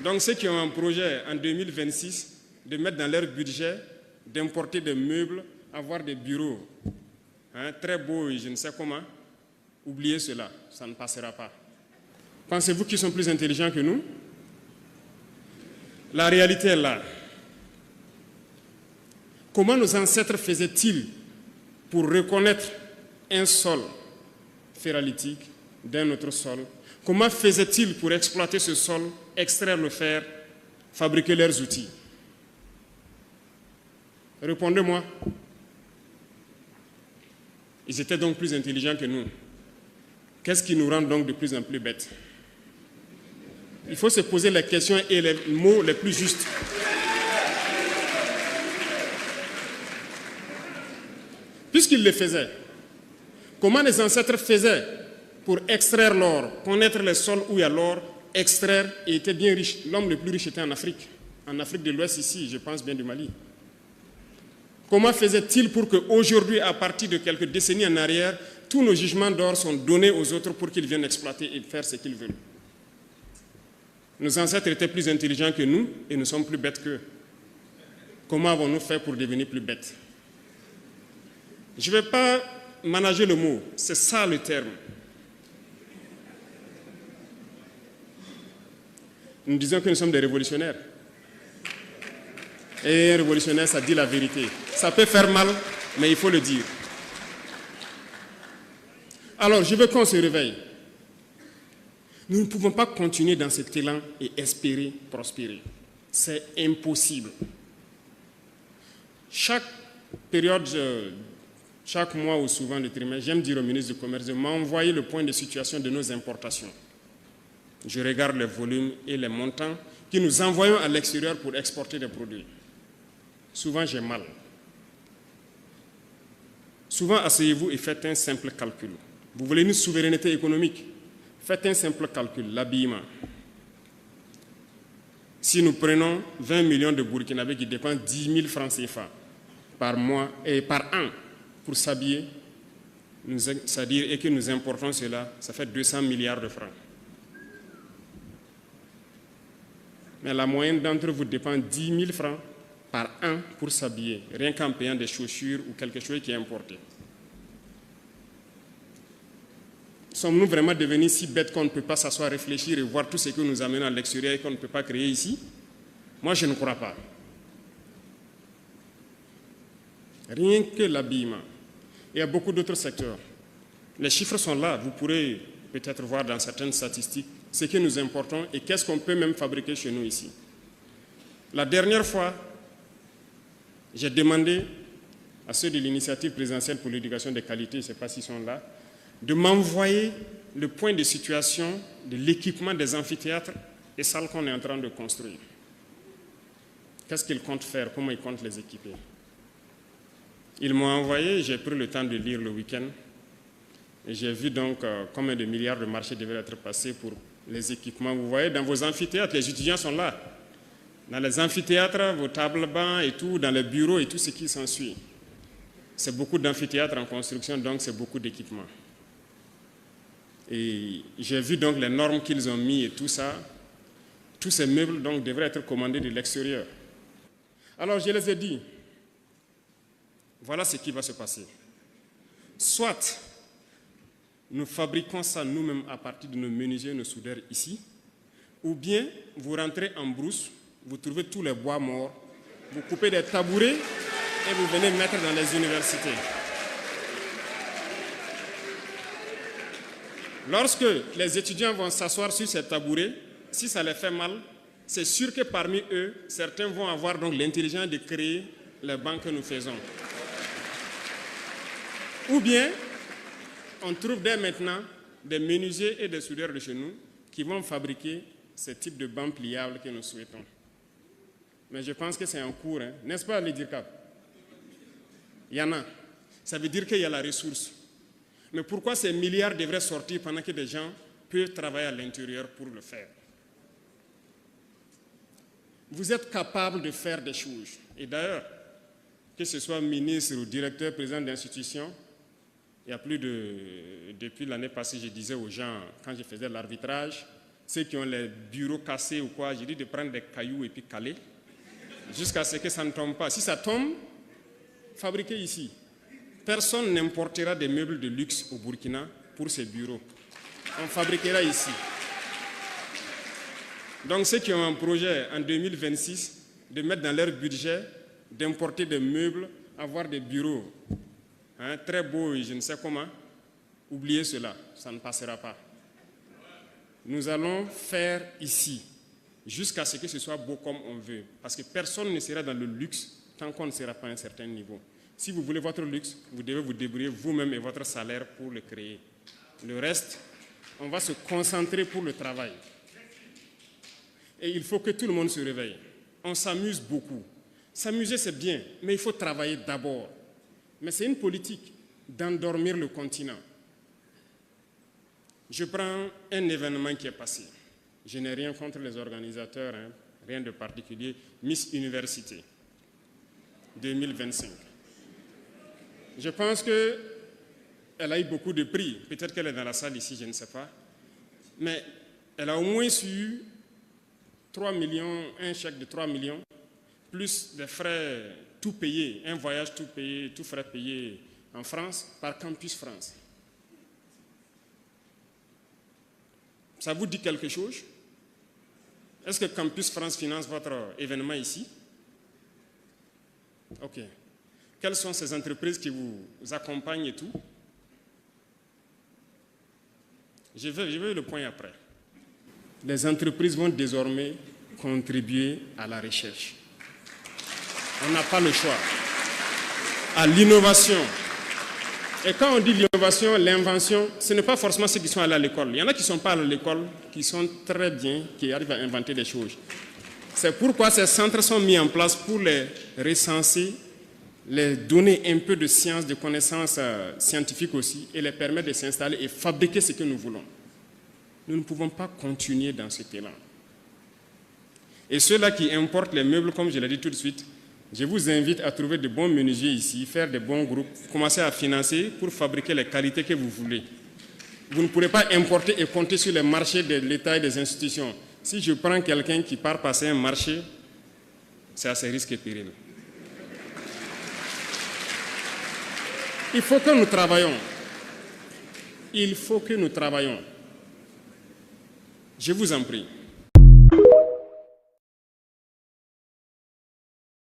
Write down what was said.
Donc ceux qui ont un projet en 2026 de mettre dans leur budget d'importer des meubles, avoir des bureaux très beaux et je ne sais comment, oubliez cela, ça ne passera pas. Pensez-vous qu'ils sont plus intelligents que nous? La réalité est là. Comment nos ancêtres faisaient-ils pour reconnaître un sol ferralitique d'un autre sol? Comment faisaient-ils pour exploiter ce sol, extraire le fer, fabriquer leurs outils? Répondez-moi. Ils étaient donc plus intelligents que nous. Qu'est-ce qui nous rend donc de plus en plus bêtes? Il faut se poser les questions et les mots les plus justes. Puisqu'ils le faisaient, comment les ancêtres faisaient pour extraire l'or, connaître les sols où il y a l'or, extraire et étaient bien riches? L'homme le plus riche était en Afrique de l'Ouest ici, je pense bien du Mali. Comment faisait-il pour qu'aujourd'hui, à partir de quelques décennies en arrière, tous nos jugements d'or sont donnés aux autres pour qu'ils viennent exploiter et faire ce qu'ils veulent? Nos ancêtres étaient plus intelligents que nous et nous sommes plus bêtes qu'eux. Comment avons-nous fait pour devenir plus bêtes? Je ne vais pas manager le mot, c'est ça le terme. Nous disons que nous sommes des révolutionnaires. Et un révolutionnaire, ça dit la vérité. Ça peut faire mal, mais il faut le dire. Alors, je veux qu'on se réveille. Nous ne pouvons pas continuer dans cet élan et espérer prospérer. C'est impossible. Chaque période, chaque mois ou souvent le trimestre, j'aime dire au ministre du Commerce de m'envoyer le point de situation de nos importations. Je regarde les volumes et les montants que nous envoyons à l'extérieur pour exporter des produits. Souvent, j'ai mal. Souvent, asseyez-vous et faites un simple calcul. Vous voulez une souveraineté économique? Faites un simple calcul, l'habillement. Si nous prenons 20 millions de Burkinabés qui dépensent 10 000 francs CFA par mois et par an pour s'habiller, c'est-à-dire et que nous importons cela, ça fait 200 milliards de francs. Mais la moyenne d'entre vous dépense 10 000 francs par an pour s'habiller, rien qu'en payant des chaussures ou quelque chose qui est importé. Sommes-nous vraiment devenus si bêtes qu'on ne peut pas s'asseoir, réfléchir et voir tout ce que nous amenons à l'extérieur et qu'on ne peut pas créer ici? Moi, je ne crois pas. Rien que l'habillement. Il y a beaucoup d'autres secteurs. Les chiffres sont là, vous pourrez peut-être voir dans certaines statistiques ce que nous importons et qu'est-ce qu'on peut même fabriquer chez nous ici. La dernière fois, j'ai demandé à ceux de l'initiative présidentielle pour l'éducation de qualité, je ne sais pas s'ils sont là, de m'envoyer le point de situation de l'équipement des amphithéâtres et salles qu'on est en train de construire. Qu'est-ce qu'ils comptent faire? Comment ils comptent les équiper? Ils m'ont envoyé, j'ai pris le temps de lire le week-end, et j'ai vu donc combien de milliards de marchés devaient être passés pour les équipements. Vous voyez, dans vos amphithéâtres, les étudiants sont là. Dans les amphithéâtres, vos tables bancs et tout, dans les bureaux et tout ce qui s'ensuit. C'est beaucoup d'amphithéâtres en construction, donc c'est beaucoup d'équipements. Et j'ai vu donc les normes qu'ils ont mis et tout ça. Tous ces meubles donc devraient être commandés de l'extérieur. Alors je les ai dit, voilà ce qui va se passer. Soit nous fabriquons ça nous-mêmes à partir de nos menuisiers, nos soudeurs ici, ou bien vous rentrez en brousse, vous trouvez tous les bois morts, vous coupez des tabourets et vous venez mettre dans les universités. Lorsque les étudiants vont s'asseoir sur ces tabourets, si ça les fait mal, c'est sûr que parmi eux, certains vont avoir donc l'intelligence de créer les bancs que nous faisons. Ou bien, on trouve dès maintenant des menuisiers et des soudeurs de chez nous qui vont fabriquer ce type de bancs pliables que nous souhaitons. Mais je pense que c'est en cours, hein. N'est-ce pas, l'IDIRCAP? Il y en a. Ça veut dire qu'il y a la ressource. Mais pourquoi ces milliards devraient sortir pendant que des gens peuvent travailler à l'intérieur pour le faire? Vous êtes capable de faire des choses. Et d'ailleurs, que ce soit ministre ou directeur, président d'institution, il y a plus de... Depuis l'année passée, je disais aux gens, quand je faisais l'arbitrage, ceux qui ont les bureaux cassés ou quoi, j'ai dit de prendre des cailloux et puis caler, jusqu'à ce que ça ne tombe pas. Si ça tombe, fabriquez ici. Personne n'importera des meubles de luxe au Burkina pour ces bureaux. On fabriquera ici. Donc ceux qui ont un projet en 2026 de mettre dans leur budget d'importer des meubles, avoir des bureaux très beaux et je ne sais comment, oubliez cela, ça ne passera pas. Nous allons faire ici, jusqu'à ce que ce soit beau comme on veut. Parce que personne ne sera dans le luxe tant qu'on ne sera pas à un certain niveau. Si vous voulez votre luxe, vous devez vous débrouiller vous-même et votre salaire pour le créer. Le reste, on va se concentrer pour le travail. Et il faut que tout le monde se réveille. On s'amuse beaucoup. S'amuser, c'est bien, mais il faut travailler d'abord. Mais c'est une politique d'endormir le continent. Je prends un événement qui est passé. Je n'ai rien contre les organisateurs, rien de particulier. Miss Université 2025. Je pense qu'elle a eu beaucoup de prix. Peut-être qu'elle est dans la salle ici, je ne sais pas. Mais elle a au moins eu 3 millions, un chèque de 3 millions, plus des frais tout payés, un voyage tout payé, tout frais payé en France par Campus France. Ça vous dit quelque chose? Est-ce que Campus France finance votre événement ici? Ok. Quelles sont ces entreprises qui vous accompagnent et tout? Je vais le point après. Les entreprises vont désormais contribuer à la recherche. On n'a pas le choix. À l'innovation. Et quand on dit l'innovation, l'invention, ce n'est pas forcément ceux qui sont allés à l'école. Il y en a qui ne sont pas allés à l'école, qui sont très bien, qui arrivent à inventer des choses. C'est pourquoi ces centres sont mis en place pour les recenser, les donner un peu de science, de connaissances scientifiques aussi, et les permettre de s'installer et fabriquer ce que nous voulons. Nous ne pouvons pas continuer dans ce élan. Et ceux-là qui importent les meubles, comme je l'ai dit tout de suite, je vous invite à trouver de bons menuisiers ici, faire de bons groupes, commencer à financer pour fabriquer les qualités que vous voulez. Vous ne pourrez pas importer et compter sur les marchés de l'État et des institutions. Si je prends quelqu'un qui part passer un marché, c'est à ses risques et périls. Il faut que nous travaillions. Il faut que nous travaillions. Je vous en prie.